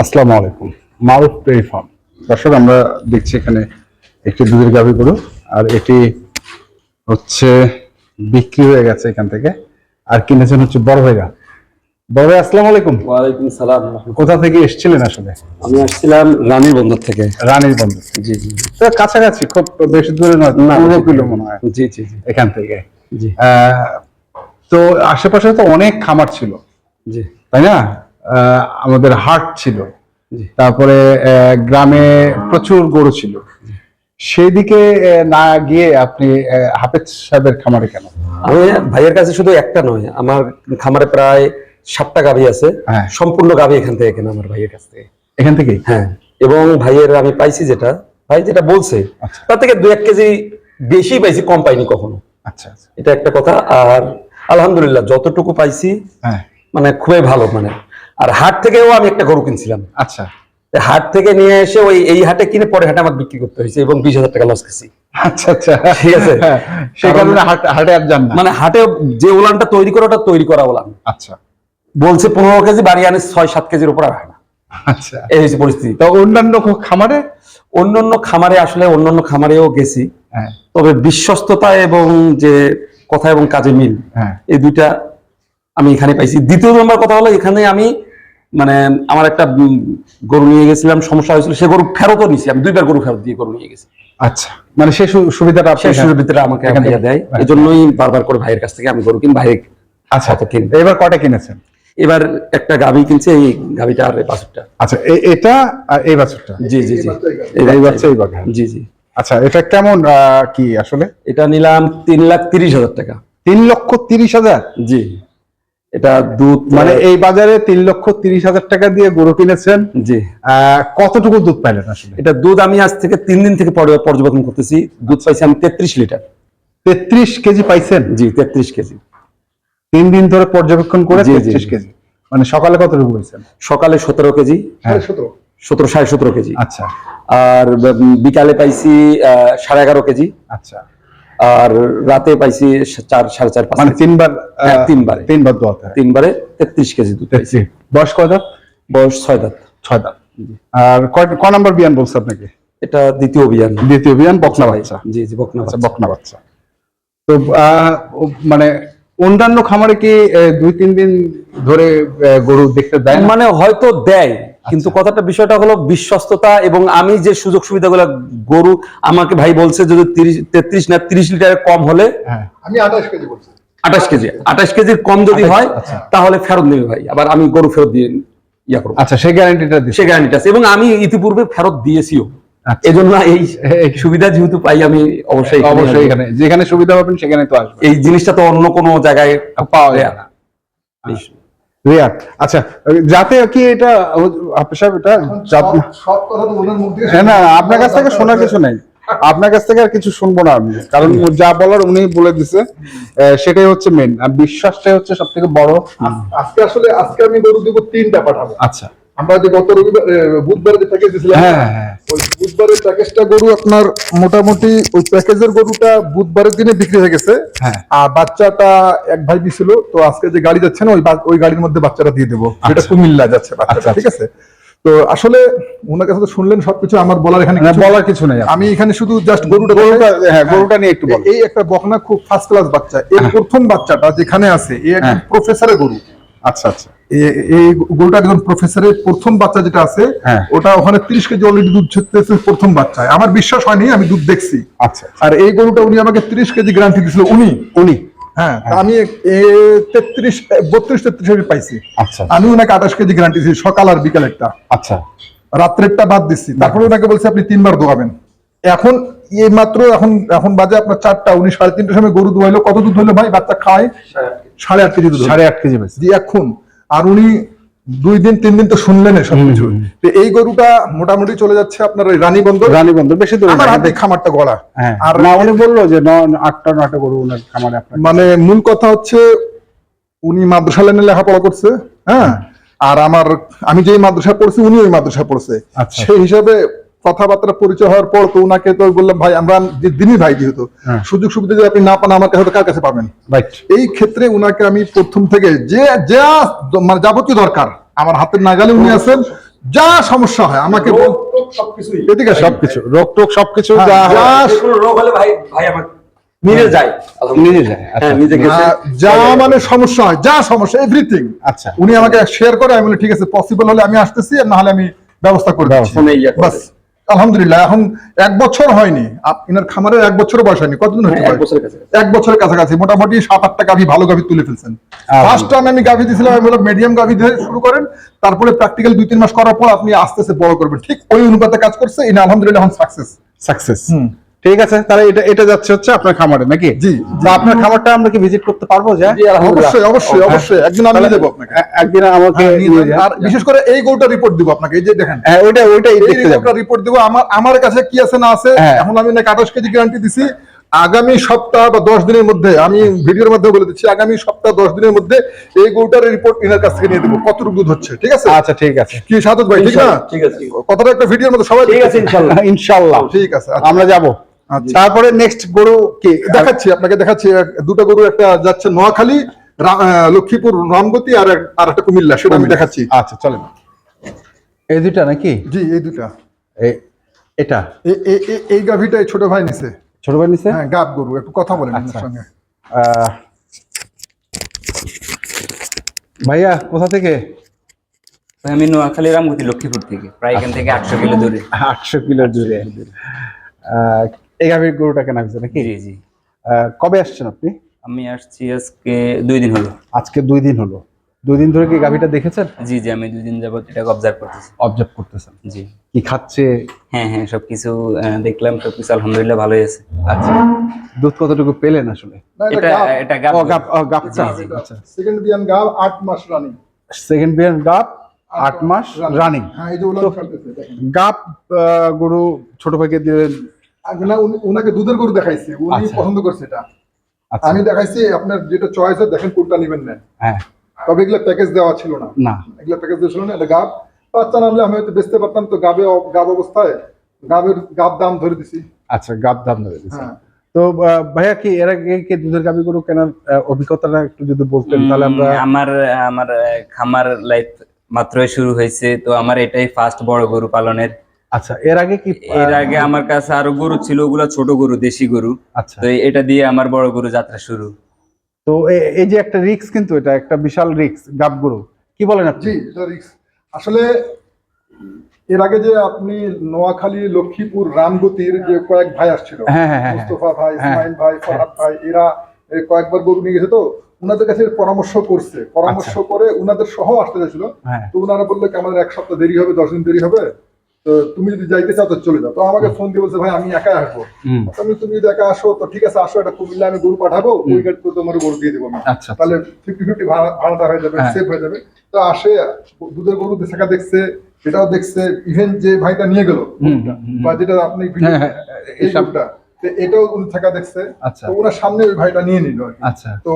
আসসালামু আলাইকুম। মারুফ dairy farm. দর্শক, আমরা দেখছি এখানে একটি দুধের গাভী গরু, আর এটি হচ্ছে বিক্রি হয়ে গেছে এখান থেকে, আর কিনেছেন হচ্ছে বড় ভাইরা। বড় ভাই, আসসালামু আলাইকুম। ওয়ালাইকুম সালাম। কোথা থেকে এসেছিলেন আসলে? আমি আসছিলাম রানীর বন্দর থেকে। রানীর বন্দর। জি জি তো কাছাকাছি, খুব বেশি দূরে নয়, 15 কিলো মনে হয় জি জি জি এখান থেকে। জি তো আশেপাশে তো অনেক খামার ছিল, জি তাই না? আমাদের হাট ছিল, জি। তারপরে গ্রামে প্রচুর গরু ছিল। সেই দিকে না গিয়ে আপনি হাফেজ সাহেবের খামারে কেন? আমি ভাইয়ের কাছে শুধু একটা নয়, আমার খামারে প্রায় 7টা গাভী আছে। হ্যাঁ। সম্পূর্ণ গাভী এখান থেকে কেনা আমার ভাইয়ের কাছ থেকে। এখান থেকেই? হ্যাঁ। এবং ভাইয়ের আমি পাইছি যেটা, ভাই যেটা বলছে তার থেকে 2-1 কেজি বেশি পাইছি, কম পাইনি কখনো। আচ্ছা আচ্ছা। এটা একটা কথা। আর আলহামদুলিল্লাহ যতটুকু পাইছি হ্যাঁ। মানে খুবই ভালো। আর হাট থেকেও আমি একটা গরু কিনছিলাম। আচ্ছা হাট থেকে নিয়ে এসে এই হাটে কিনে পরে হাটে আমার বিক্রি করতে হয়েছে এবং 20,000 টাকা লস খেয়েছি। আচ্ছা আচ্ছা, ঠিক আছে। সেই কারণে হাটে আর যান না? হাটে যে উলানটা তৈরি করে ওটা তৈরি করা উলান। আচ্ছা। বলছে 15 কেজি, বাড়ি আনে 6-7 কেজির উপর আর হয় না। আচ্ছা, এই হচ্ছে পরিস্থিতি। তো অন্যান্য খামারে? অন্যান্য খামারেও গেছি, হ্যাঁ। তবে বিশ্বস্ততা এবং যে কথা এবং কাজে মিল, হ্যাঁ। এই দুইটা আমি এখানে পাইছি। দ্বিতীয় নম্বর কথা হলো, এখানে আমি আমার একটা গরু নিয়ে গেছিলাম, সমস্যা হয়েছিল, সে গরু ফেরতও নিছি আমি। 2বার গরু ফেরত দিয়ে গরু নিয়ে গেছি। আচ্ছা, মানে সেই সুবিধাটা সেই সুবিধাটা আমাকে ভাইয়া দেয়, এই জন্যই বারবার করে ভাইয়ের কাছ থেকে আমি গরু কিনি। ভাই আচ্ছা, এবার কটা কিনেছেন? এবার একটা গাভী কিনছে, এই গাভীটা আর এই বাছুরটা। আচ্ছা, এটা আর এই বাছুরটা? জি জি জি, এই বাচ্চা, এই বাঘা। জি জি। আচ্ছা, এটা কেমন কি আসলে? এটা নিলাম 3,30,000 টাকা। 3,30,000? জি। এটা দুধ মানে এই বাজারে 3,30,000 টাকা দিয়ে গরু কিনেছেন? জি। কতটুকু দুধ পাইলেন আসলে? এটা দুধ আমি আজ থেকে 3 দিন থেকে পর্যবেক্ষণ করতেছি। দুধ পাইছি আমি 33 লিটার। 33 কেজি পাইছেন? জি, 33 কেজি। 3 দিন ধরে পর্যবেক্ষণ করে 33 কেজি। মানে সকালে কতটুকু পাইছেন? সকালে 17 কেজি। 17.5 কেজি। আচ্ছা। আর বিকালে পাইছি 11.5 কেজি। আচ্ছা। আর রাতে পাইছি 4-4.5। মানে তিনবার দোয়াতে? 3বারে 33 কেজি দুধ পাইছি। বয়স কয় দাঁত? বয়স 6 দাঁত। 6 দাঁত। আর ক নাম্বার বিয়ান বলছে আপনাকে? এটা দ্বিতীয় বিয়ান। দ্বিতীয় বিয়ান, বকনা বাচ্চা? জি জি, বকনা বাচ্চা। বকনা বাচ্চা। তো মানে অন্যান্য খামারে কি 2-3 দিন ধরে গরু দেখতে দেয়? মানে হয়তো দেয়, কিন্তু কথাটা বিষয়টা হলো বিশ্বস্ততা এবং আমি যে সুযোগ সুবিধাগুলো, গরু আমাকে ভাই বলছে যদি 33 না 30 লিটারের কম হলে, আমি 28 কেজি বলছি, 28 কেজির কম যদি হয় তাহলে ফেরত নেবে ভাই, আবার আমি গরু ফেরত দিয়ে ইয়া করবো। আচ্ছা, সেই গ্যারান্টিটা দিচ্ছে? সেই গ্যারান্টিটা আছে, এবং আমি ইতিপূর্বে ফেরত দিয়েছিও। এজন্য এই সুবিধা যেহেতু পাই, আমি অবশ্যই এখানে যেখানে সুবিধা পাবেন সেখানে তো আসবে। এই জিনিসটা তো অন্য কোনো জায়গায় পাওয়া যায় না। রিয়াদ। আচ্ছা, যাতে কি এটা আপনি সাহেব, এটা সব কথা তো ওনার মুখ দিয়ে না, আপনার কাছ থেকে শোনার কিছু নাই। আপনার কাছ থেকে আর কিছু শুনবো না আমি, কারণ যা বলার উনি বলে দিছে, সেটাই হচ্ছে মেন। আর বিশ্বাসটাই হচ্ছে সব থেকে বড়। আজকে আমি গরু দেবো 3টা পাঠাবো। আচ্ছা। আমরা যে গত বুধবারে যে প্যাকেজ দিয়েছিলাম, ওই বুধবারের প্যাকেজটা গরু আপনার মোটামুটি ওই প্যাকেজের গরুটা বুধবারের দিনে বিক্রি হয়ে গেছে। আর বাচ্চাটা এক ভাই দিছিল, তো আজকে যে গাড়ি যাচ্ছে না ওই গাড়ির মধ্যে বাচ্চাটা দিয়ে দেবো, সেটা কুমিল্লা যাচ্ছে বাচ্চাটা। ঠিক আছে। তো আসলে ওনার কাছে তো শুনলেন সবকিছু, আমার বলার এখানে বলার কিছু নেই। আমি এখানে শুধু জাস্ট গরুটা নিয়ে একটু বল। এই একটা বকনা খুব ফার্স্ট ক্লাস বাচ্চা। এর প্রথম বাচ্চাটা যেখানে আছে, এই একজন প্রফেসরের গরু। আচ্ছা আচ্ছা। এই গরুটা একজন প্রফেসরের প্রথম বাচ্চা যেটা আছে, ওটা ওখানে 30 কেজি অলরেডি দুধ ছেড়তেছে প্রথম বাচ্চায়। আমার বিশ্বাস হয়নি, আমি দুধ দেখছি। আচ্ছা। আর এই গরুটা উনি আমাকে 30 কেজি গ্যারান্টি দিয়েছিল। উনি হ্যাঁ, আমি 32-33 পাইছি। আচ্ছা। আমি ওনাকে 28 কেজি গ্যারান্টি দিয়েছি, সকাল আর বিকাল একটা। আচ্ছা। রাত্রেরটা বাদ দিচ্ছি। তারপরে ওনাকে বলছি আপনি 3বার দোয়াবেন। এখন এই মাত্র এখন বাজে আপনার 4টা, উনি 3:30টার সময় গরু দোয়াইলো। কত দুধ হলো ভাই? বাচ্চা খায় 8.5 কেজি দুধ। 8.5 কেজি জি। এখন আর উনি 2 দিন 3 দিন তো শুনলেন সবকিছু। এই গরুটা মোটামুটি চলে যাচ্ছে আপনার ওই রানী বন্দর। বেশি দূরে আমার হাতে খামারটা গড়া। আর না, উনি বললো যে 8টা গরু ওনার খামারে আপনার। মানে মূল কথা হচ্ছে উনি মাদ্রাসা লাইনে লেখাপড়া করছে। হ্যাঁ। আর আমি যেই মাদ্রাসা পড়ছি উনি ওই মাদ্রাসা পড়ছে। সেই হিসাবে কথাবার্তা পরিচয় হওয়ার পর তো উনাকে তো বললাম ভাই, আমরা যে দিনই ভাই, যেহেতু সুযোগ সুবিধা যদি আপনি না পান আমার কাছে কার কাছে পাবেন? এই ক্ষেত্রে উনাকে আমি প্রথম থেকে যে মানে যাবতীয় দরকার আমার হাতের নাগালে উনি আছেন। যা সমস্যা হয় আমাকে রোগ টোগ সবকিছুই এদিকে আসেন। সবকিছু রোগ টোগ সবকিছু হ্যাঁ, যা হয়, যা কোনো রোগ হলে ভাই ভাই আমার নিজে যায় নিজে যায়। আচ্ছা, হ্যাঁ নিজে গেছে যা মানে সমস্যা হয়, যা সমস্যা এভরিথিং আচ্ছা। উনি আমাকে শেয়ার করে, আমি বলি ঠিক আছে পসিবল হলে আমি আসতেছি, আর না হলে আমি ব্যবস্থা করে দিচ্ছি। ফোনে ইয়ে করে বাস আলহামদুলিল্লাহ এখন 1 বছর হয়নি, ইনার খামারের 1 বছর বয়স হয়নি, কতদিন হচ্ছে? এক বছরের কাছে 1 বছরের কাছাকাছি মোটামুটি 7-8টা গাভী, ভালো গাভী তুলে ফেলছেন। ফার্স্ট টাইম আমি গাভী দিয়েছিলাম, আমি বললাম মিডিয়াম গাভী দিয়ে শুরু করেন, তারপরে প্র্যাকটিক্যাল 2-3 মাস করার পর আপনি আস্তে আস্তে বড় করবেন। ঠিক ওই অনুপাতে কাজ করছে, ইনি আলহামদুলিল্লাহ এখন সাকসেস। ঠিক আছে, তাহলে এটা যাচ্ছে হচ্ছে আপনার খামারে নাকি? জি, তো আপনার খামারটা আমরা কি ভিজিট করতে পারবো? যা জি, আলহামদুলিল্লাহ। অবশ্যই অবশ্যই অবশ্যই একদিন আমি নিয়ে যাবো আপনাকে। একদিন আমাকে হ্যাঁ, নিয়ে নিয়ে যান। যান। আর বিশেষ করে এই গরুটা রিপোর্ট দিব আপনাকে, এই যে দেখেন হ্যাঁ, ওইটাই এই দেখতে যাবো। রিপোর্টটা রিপোর্ট দিব। আমার কাছে কি আছে না আছে, হ্যাঁ। এখন আমি না 28 কেজি গ্যারান্টি দিছি। আগামী সপ্তাহ বা 10 দিনের মধ্যে, আমি ভিডিওর মধ্যে বলে দিচ্ছি, আগামী সপ্তাহ 10 দিনের মধ্যে এই গরুটার রিপোর্ট ইনার কাছ থেকে নিয়ে দেবো, কতটুকু দুধ হচ্ছে। ঠিক আছে? আচ্ছা, ঠিক আছে, কি সাদত ভাই, ঠিক না? ঠিক আছে কথাটা একটা ভিডিওর মধ্যে সবাই ঠিক আছে দেখতেছে। ইনশাআল্লাহ ইনশাআল্লাহ ঠিক আছে, আচ্ছা। আমরা যাব। আচ্ছা। তারপরে নেক্সট গরু কি দেখাচ্ছি আপনাকে, দেখাচ্ছি দুটো গরু, একটা যাচ্ছে নোয়াখালী, লক্ষ্মীপুর রামগতি, আর একটা কুমিল্লা, সেটা আমি দেখাচ্ছি। আচ্ছা, চলেন। এই দুইটা নাকি? জি, এই দুটা। এটা এই গাভীটা এই ছোট ভাই নিছে। ছোট ভাই নিছে? হ্যাঁ, গাব গরু, একটু কথা বলেন আচ্ছা। আমার সঙ্গে। ভাইয়া কোথা থেকে? আমি নোয়াখালী রামগতি লক্ষ্মীপুর থেকে, প্রায় এখান থেকে 800 কিলো দূরে। 800 কিলো দূরে। এই গাভীর গরুটা কেনা হয়েছে নাকি? জি জি, কবে আসছেন আপনি? আমি আসছি আজকে 2 দিন হলো। আজকে 2 দিন হলো। 2 দিন ধরে কি গাভীটা দেখেছেন? জি জি, আমি 2 দিন যাবত এটাকে অবজার্ভ করতেছি। অবজার্ভ করতেছেন? জি, কি খাচ্ছে? হ্যাঁ হ্যাঁ, সবকিছু দেখলাম, সবকিছু আলহামদুলিল্লাহ ভালোই আছে। আচ্ছা, দুধ কতটুকু পেলেন আসলে? না, এটা গাব। এটা গাব। গাবটা। জি, জি। আচ্ছা, সেকেন্ড বিয়ান গাব 8 মাস রানিং। সেকেন্ড বিয়ার গাব 8 মাস রানিং। হ্যাঁ, এই যে উলান ছাড়তেছে দেখেন। গাব গরু ছোট ভাইকে দিলেন? আগে না, উনাকে দুধের গরু দেখাইছি, উনি আচ্ছা। পছন্দ করছে এটা। আচ্ছা, আমি দেখাইছি, আপনার যেটা চয়েস হয় দেখেন কোনটা নেবেন নেন। হ্যাঁ, তবে এগুলো প্যাকেজ দেওয়া ছিল না, না এগুলো প্যাকেজ দেওয়া ছিল না। এটা গাব বাচ্চা নামলে আমি হয়তো বেচতে পারতাম, তো গাব অবস্থায় গাব দাম ধরে দিছি। আচ্ছা, গাব দাম ধরে দিয়েছে। হ্যাঁ, তো ভাইয়া কি এর আগে কি দুধের গাভী গরু কেনার অভিজ্ঞতাটা একটু যদি বলতেন তাহলে আমরা। আমার আমার খামার লাইফ মাত্রই শুরু হয়েছে, তো আমার এটাই ফার্স্ট বড় গরু পালনের। আচ্ছা, এর আগে কি এর আগে আমার কাছে আরো গরু ছিল, ওগুলা ছোট গরু, দেশি গরু। আচ্ছা, তো এটা দিয়ে আমার বড় গরু যাত্রা শুরু। তো এই যে একটা রিস্ক, কিন্তু এটা একটা বিশাল রিস্ক গাব গরু, কি বলেন আপনি? জি, এটা রিস্ক। আসলে এর আগে যে আপনি নোয়াখালী লক্ষ্মীপুর রামগতির যে কয়েক ভাই আসছিল, হ্যাঁ, হ্যাঁ, হ্যাঁ, মুস্তফা ভাই, হ্যাঁ, ইসমাইল ভাই, ফরহাদ ভাই, এরা এই কয়েকবার গরু নিয়ে গেছে, তো উনাদের কাছে পরামর্শ করছে, পরামর্শ করে উনাদের সহ আসতে চাইছিল। হ্যাঁ, তো উনারা বললো কি আমাদের 1 সপ্তাহ দেরি হবে, 10 দিন দেরি হবে, তো তুমি যদি যাইতে চাও তো চলে যাও। তো আমাকে ফোন দিয়ে বলছে ভাই আমি একা আসবো। হুম, তুমি যদি একা আসো তো ঠিক আছে, আসো, একটা কুমিল্লা আমি গরু পাঠাবো, ওই গাড়ি তো তোমার গরু দিয়ে দেবো আমি। আচ্ছা, তাহলে 50-50 ভাড়াটা হয়ে যাবে, হ্যাঁ। সেভ হয়ে যাবে। তো আসে, দুধের গরু দেখা দেখছে, এটাও দেখছে, ইভেন যে ভাইটা নিয়ে গেল বা যেটা আপনি হ্যাঁ, হ্যাঁ, এই এসব- গরুটা, তো এটাও উনি থাকা দেখছে। আচ্ছা, তো ওনার সামনে ওই ভাইটা নিয়ে নিল আর কি। আচ্ছা, তো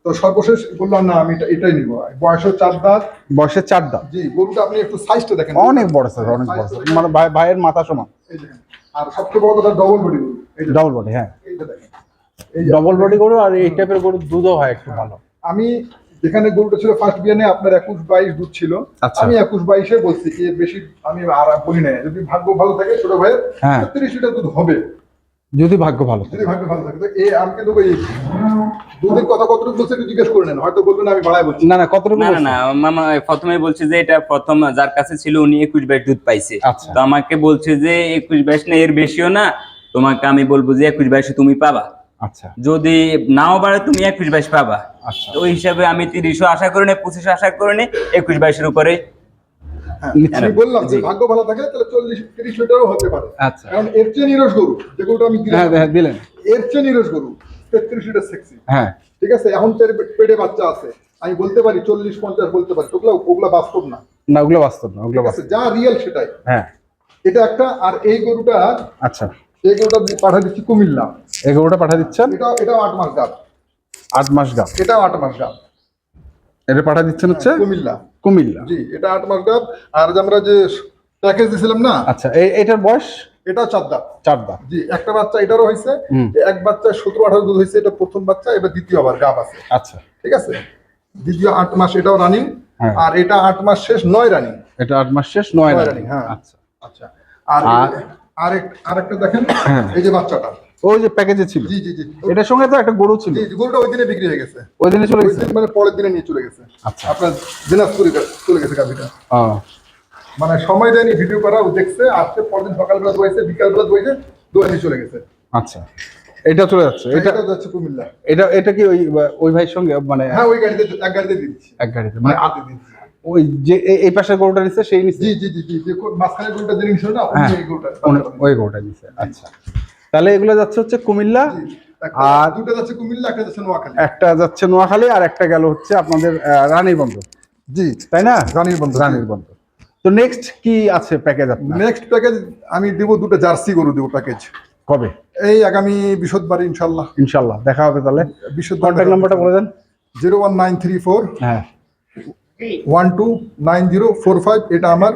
তো সর্বশেষ বললাম না আমি এটাই নিবো। বয়সও 4 দাঁত। বয়সে 4 দাম। জি, গরুটা আপনি একটু সাইজটা দেখেন, অনেক বড় স্যার, অনেক বড় Size টা স্যার, দেখেন। মানে ভাইয়ের মাথা সমান। এই দেখেন। আর সবচেয়ে বড় কথা ডবল বডি গরু, এই যে ডবল বডি, হ্যাঁ, এইটা দেখেন, এই যে ডবল বডি গরু, আর এই টাইপের গরু দুধও হয় একটু ভালো। আমি যেখানে গরুটা ছিল ফার্স্ট বিয়ানে আপনার 21-22 দুধ ছিল। আচ্ছা। আমি 21-22 বলছি কি এর বেশি আমি আর বলি না, যদি ভাগ্য ভালো থাকে ছোট ভাইয়ের হ্যাঁ। 30 লিটার দুধ হবে, যদি ভাগ্য ভালো থাকে। যদি ভাগ্য ভালো থাকে। তো আমি কিন্তু ওই দুধের কথা কতটুকু বলছে একটু জিজ্ঞেস করে নেন, হয়তো বলবেন আমি বাড়ায় বলছি। না না, কতটুকু না না বলছে? না, মামা প্রথমে বলছে যে এটা প্রথম যার কাছে ছিল উনি 21-22 দুধ পাইছে। আচ্ছা। তো আমাকে বলছে যে 21-22 না, এর বেশিও না, তোমাকে আমি বলবো যে 21-22 তুমি পাবা, আচ্ছা, যদি নাও বাড়ে তুমি 21-22 পাবা। আচ্ছা, তো ওই হিসাবে আমি 30ও আশা করি না, 25 আশা করি না, 21-22 উপরে। হ্যাঁ, নিচ্ছি। আমি বললাম যে জি। ভাগ্য ভালো থাকে তাহলে 40-30 লিটারও হতে পারে। আচ্ছা, কারণ এর চেয়ে নিরস গরু যে গরুটা আমি দিলাম, হ্যাঁ, হ্যাঁ, দিলেন, এর চেয়ে নিরস গরু 33 লিটার সেক্সি। হ্যাঁ, ঠিক আছে, এখন পেটে বাচ্চা আছে, আমি বলতে পারি 40-50 বলতে পারি, ওগুলা বাস্তব না। না ওগুলো বাস্তব না, ওগুলো ঠিক আছে, বাস্তব। যা রিয়েল সেটাই। হ্যাঁ, এটা একটা। আর এই গরুটা আচ্ছা, পাঠা দিচ্ছি কুমিল্লা। এই গরুটা পাঠা দিচ্ছেন? এটাও 8 মাস গাব, 8 মাস গাব। এটাও 8 মাস গাব, এটা পাঠা দিচ্ছেন হচ্ছে কুমিল্লা। কুমিল্লা। জি, এটা 8 মাস গাব। আর যে আমরা যে প্যাকেজ দিয়েছিলাম না, আচ্ছা, এটার বয়স এটাও 4 দাঁত। 4 দাম। জি, একটা বাচ্চা এটারও হয়েছে, হুম। এক বাচ্চা 17-18 দুধ হয়েছে, এটা প্রথম বাচ্চা, এবার দ্বিতীয় আবার গাব আছে। আচ্ছা, ঠিক আছে, দ্বিতীয় 8 মাস, এটাও রানিং। হ্যাঁ। আর এটা 8 মাস শেষ 9 রানিং। এটা 8 মাস শেষ 9 9 রানিং। রানিং, হ্যাঁ। আচ্ছা আচ্ছা, আর আরেকটা দেখেন, এই যে বাচ্চাটা, ওই যে প্যাকেজে ছিল, জি জি জি, এটার সঙ্গে তো একটা গরু ছিল, জি জি, গরুটা ওই দিনে বিক্রি হয়ে গেছে, ওই দিনে চলে ওই গেছে। দিন মানে পরের দিনে নিয়ে চলে গেছে। আচ্ছা। আপনার দিনাজপুরে চলে গেছে গাভিটা, ও মানে সময় দেয়নি ভিডিও করা, ও দেখছে, আসছে পরের দিন সকালবেলা দোয়াইছে, বিকালবেলা দোয়াইছে, দোয়া নিয়ে চলে গেছে। আচ্ছা, এটা চলে যাচ্ছে। এটা এটা যাচ্ছে কুমিল্লা। এটা কি ওই ভাইয়ের সঙ্গে মানে হ্যাঁ, ওই গাড়িতে, এক গাড়িতে দিচ্ছি, এক গাড়িতে, মানে এক গাড়িতে দিচ্ছি। ওই যে এই পাশে গরুটা নিচ্ছে সেই নিচ্ছে? জি জি জি জি, যে মাঝখানে গরুটা যিনি নিছিল না, হ্যাঁ, উনি এই গরুটা, ওই গরুটা নিচ্ছে। আচ্ছা, তাহলে এগুলো যাচ্ছে হচ্ছে কুমিল্লা, আর দুটো যাচ্ছে কুমিল্লা, একটা যাচ্ছে নোয়াখালী। একটা যাচ্ছে নোয়াখালী, আর একটা গেল হচ্ছে আপনাদের রানীরবন্দর, জি, তাই না? রানীরবন্দর। রানীরবন্দর। তো নেক্সট কি আছে প্যাকেজ আপনার? নেক্সট প্যাকেজ আমি দিব, দুটো জার্সি গরু দিব প্যাকেজ। কবে? এই আগামী বৃহস্পতিবার ইনশাল্লাহ। ইনশাল্লাহ দেখা হবে। তাহলে বৃহস্পতিবার। কন্ট্যাক্ট নাম্বারটা বলে দেন। 01934 হ্যাঁ 129045, এটা আমার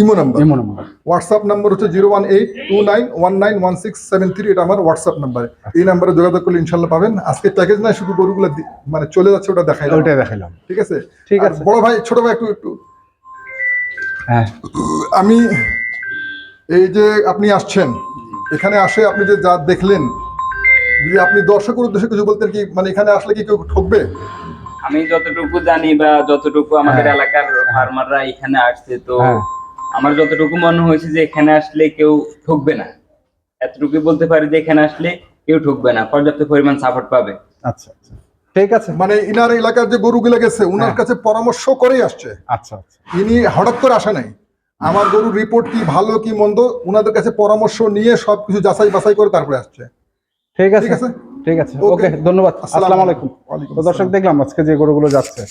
imo number. Imo number. WhatsApp number হচ্ছে 01829191673, এটা আমার হোয়াটসঅ্যাপ নাম্বার। এই নাম্বারে যোগাযোগ করলে ইনশাল্লাহ পাবেন। আজকে প্যাকেজ নাই, শুধু গরুগুলো মানে চলে যাচ্ছে, ওটা দেখাই, ওইটাই দেখাইলাম। ঠিক আছে? ঠিক আর আছে। বড় ভাই, ছোট ভাই, একটু হ্যাঁ, আমি এই যে আপনি আসছেন, এখানে আসে আপনি যে যা দেখলেন, যদি আপনি দর্শকের উদ্দেশ্যে কিছু বলতেন, কি মানে এখানে আসলে কি কেউ ঠকবে? আমি যতটুকু জানি বা যতটুকু আমাদের এলাকার ফার্মাররা এখানে আসছে, তো হ্যাঁ। আমার যতটুকু মনে হয়েছে যে এখানে আসলে কেউ ঠকবে না, এতটুকু বলতে পারি যে এখানে আসলে কেউ ঠকবে না, পর্যাপ্ত পরিমাণ সাপোর্ট পাবে। আচ্ছা আচ্ছা, ঠিক আছে। মানে ইনার এলাকার যে গরুগুলো গেছে, উনার কাছে পরামর্শ করেই আসছে। আচ্ছা আচ্ছা, ইনি হঠাৎ করে আসে নাই। আমার গরুর রিপোর্ট কি ভালো কি মন্দ, উনাদের কাছে পরামর্শ নিয়ে সবকিছু যাচাই বাছাই করে তারপরে আসছে। ঠিক আছে, ঠিক আছে? ঠিক আছে, Okay. ওকে, ধন্যবাদ। আসসালামু আলাইকুম। ওয়ালাইকুম তো দর্শক, দেখলাম আজকে যে গরুগুলো যাচ্ছে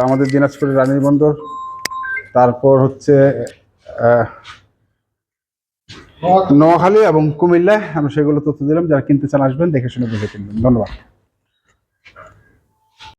আমাদের দিনাজপুরের রানীরবন্দর, তারপর হচ্ছে নোয়াখালী এবং কুমিল্লায়, আমি সেগুলো তথ্য দিলাম। যারা কিনতে চান আসবেন, দেখে শুনে বুঝে কিনবেন। ধন্যবাদ।